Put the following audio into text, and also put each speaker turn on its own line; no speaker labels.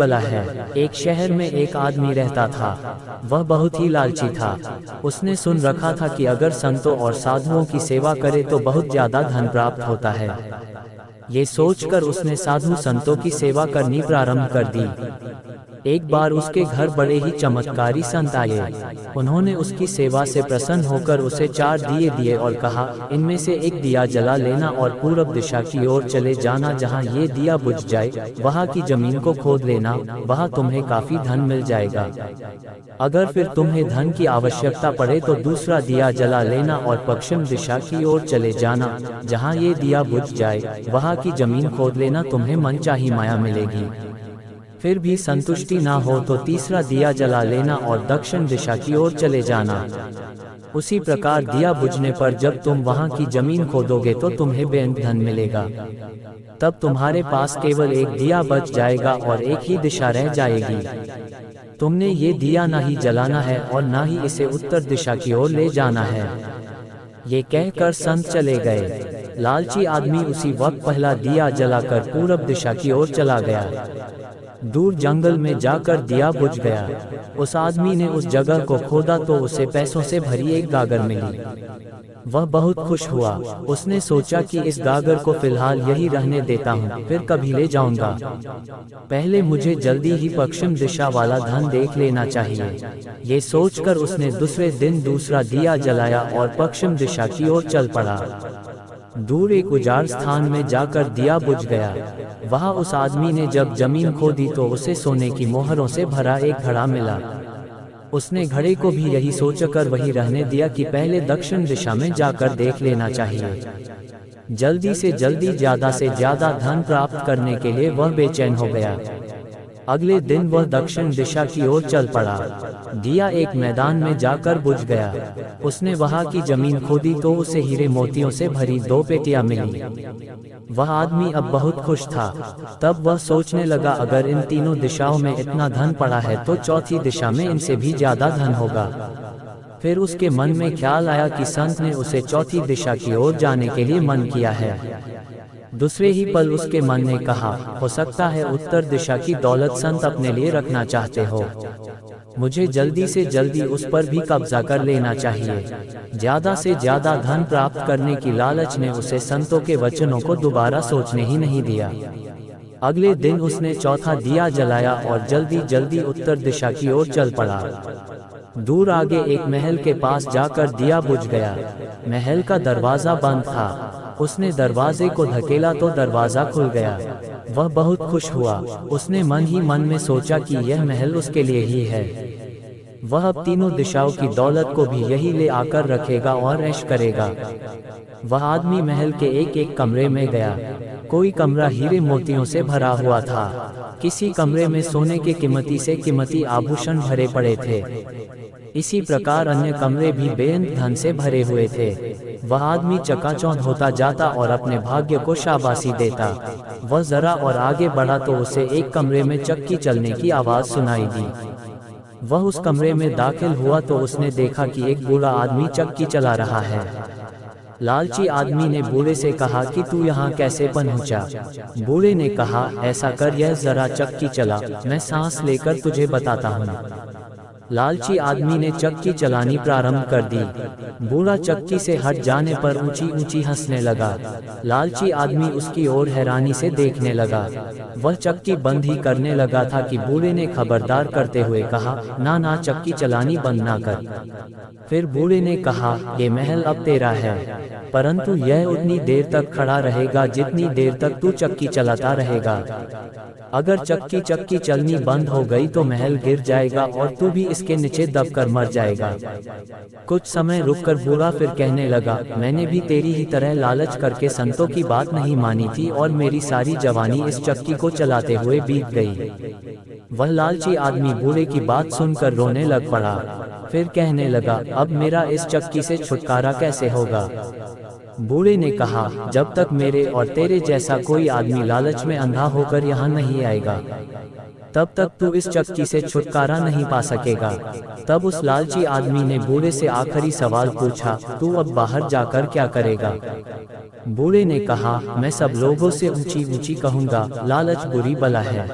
बला है। एक शहर में एक आदमी रहता था। वह बहुत ही लालची था। उसने सुन रखा था कि अगर संतों और साधुओं की सेवा करे तो बहुत ज्यादा धन प्राप्त होता है। ये सोचकर उसने साधु संतों की सेवा करनी प्रारंभ कर दी। एक बार उसके घर बड़े ही चमत्कारी संत आए। उन्होंने उसकी सेवा से प्रसन्न होकर उसे 4 दिए दिए और कहा, इनमें से एक दिया जला लेना और पूरब दिशा की ओर चले जाना। जहाँ ये दिया बुझ जाए वहाँ की जमीन को खोद लेना, वहाँ तुम्हें काफी धन मिल जाएगा। अगर फिर तुम्हें धन की आवश्यकता पड़े तो दूसरा दिया जला लेना और पश्चिम दिशा की ओर चले जाना। जहाँ ये दिया बुझ जाए वहाँ की जमीन खोद लेना, तुम्हें मनचाही माया मिलेगी। फिर भी संतुष्टि ना हो तो तीसरा दिया जला लेना और दक्षिण दिशा की ओर चले जाना। उसी प्रकार दिया बुझने पर जब तुम वहां की जमीन खोदोगे तो तुम्हें बेअंत धन मिलेगा। तब तुम्हारे पास केवल एक दिया बच जाएगा और एक ही दिशा रह जाएगी। तुमने ये दिया ना ही जलाना है और ना ही इसे उत्तर दिशा की ओर ले जाना है। ये कहकर संत चले गए। लालची आदमी उसी वक्त पहला दिया जलाकर पूरब दिशा की ओर चला गया। दूर जंगल में जाकर दिया बुझ गया। उस आदमी ने उस जगह को खोदा तो उसे पैसों से भरी एक गागर मिली। वह बहुत खुश हुआ। उसने सोचा कि इस गागर को फिलहाल यही रहने देता हूँ, फिर कभी ले जाऊंगा। पहले मुझे जल्दी ही पश्चिम दिशा वाला धन देख लेना चाहिए। ये सोचकर उसने दूसरे दिन दूसरा दिया जलाया और पश्चिम दिशा की ओर चल पड़ा। दूर एक उजाड़ स्थान में जाकर दिया बुझ गया। वहाँ उस आदमी ने जब जमीन खोदी तो उसे सोने की मोहरों से भरा एक घड़ा मिला। उसने घड़े को भी यही सोचकर वही रहने दिया कि पहले दक्षिण दिशा में जाकर देख लेना चाहिए। जल्दी से जल्दी ज्यादा से ज्यादा धन प्राप्त करने के लिए वह बेचैन हो गया। अगले दिन वह दक्षिण दिशा की ओर चल पड़ा। दिया एक मैदान में जाकर बुझ गया। उसने वहां की जमीन खोदी तो उसे हीरे मोतियों से भरी 2 पेटियां मिली। वह आदमी अब बहुत खुश था। तब वह सोचने लगा, अगर इन तीनों दिशाओं में इतना धन पड़ा है तो चौथी दिशा में इनसे भी ज्यादा धन होगा। फिर उसके मन में ख्याल आया कि संत ने उसे चौथी दिशा की ओर जाने के लिए मन किया है। दूसरे ही पल उसके मन ने कहा, हो सकता है उत्तर दिशा की दौलत संत अपने लिए रखना चाहते हो। मुझे जल्दी से जल्दी उस पर भी कब्जा कर लेना चाहिए। ज्यादा से ज्यादा धन प्राप्त करने की लालच ने उसे संतों के वचनों को दोबारा सोचने ही नहीं दिया। अगले दिन उसने चौथा दिया जलाया और जल्दी जल्दी उत्तर दिशा की ओर चल पड़ा। दूर आगे एक महल के पास जाकर दिया बुझ गया। महल का दरवाजा बंद था। उसने दरवाजे को धकेला तो दरवाजा खुल गया। वह बहुत खुश हुआ। उसने मन ही मन में सोचा कि यह महल उसके लिए ही है। वह अब तीनों दिशाओं की दौलत को भी यही ले आकर रखेगा और ऐश करेगा। वह आदमी महल के एक एक कमरे में गया। कोई कमरा हीरे मोतियों से भरा हुआ था। किसी कमरे में सोने के कीमती से कीमती आभूषण भरे पड़े थे। इसी प्रकार अन्य कमरे भी बेअंत धन से भरे हुए थे। वह आदमी चकाचौंध होता जाता और अपने भाग्य को शाबाशी देता। वह जरा और आगे बढ़ा तो उसे एक कमरे में चक्की चलने की आवाज सुनाई दी। वह उस कमरे में दाखिल हुआ तो उसने देखा कि एक बूढ़ा आदमी चक्की चला रहा है। लालची आदमी ने बूढ़े से कहा कि तू यहाँ कैसे पहुँचा? बूढ़े ने कहा, ऐसा कर यह जरा चक्की चला, मैं सांस लेकर तुझे बताता हूँ। लालची आदमी ने चक्की चलानी प्रारंभ कर दी। बूढ़ा चक्की से हट जाने पर ऊंची ऊंची हंसने लगा। लालची आदमी उसकी ओर हैरानी से देखने लगा। वह चक्की बंद ही करने लगा था कि बूढ़े ने खबरदार करते हुए कहा, ना ना, चक्की चलानी बंद ना कर। फिर बूढ़े ने कहा, ये महल अब तेरा है, परंतु यह उतनी देर तक खड़ा रहेगा जितनी देर तक तू चक्की चलाता रहेगा। अगर चक्की चलनी बंद हो गई तो महल गिर जाएगा और तू भी इसके नीचे दबकर मर जाएगा। कुछ समय रुककर बूढ़ा फिर कहने लगा, मैंने भी तेरी ही तरह लालच करके संतों की बात नहीं मानी थी और मेरी सारी जवानी इस चक्की को चलाते हुए बीत गई। वह लालची आदमी बूढ़े की बात सुनकर रोने लग पड़ा। फिर कहने लगा, अब मेरा इस चक्की से छुटकारा कैसे होगा? बूढ़े ने कहा, जब तक मेरे और तेरे जैसा कोई आदमी लालच में अंधा होकर यहाँ नहीं आएगा, तब तक तू इस चक्की से छुटकारा नहीं पा सकेगा। तब उस लालची आदमी ने बूढ़े से आखिरी सवाल पूछा, तू अब बाहर जाकर क्या करेगा? बूढ़े ने कहा, मैं सब लोगों से ऊंची ऊंची कहूँगा, लालच बुरी बला है।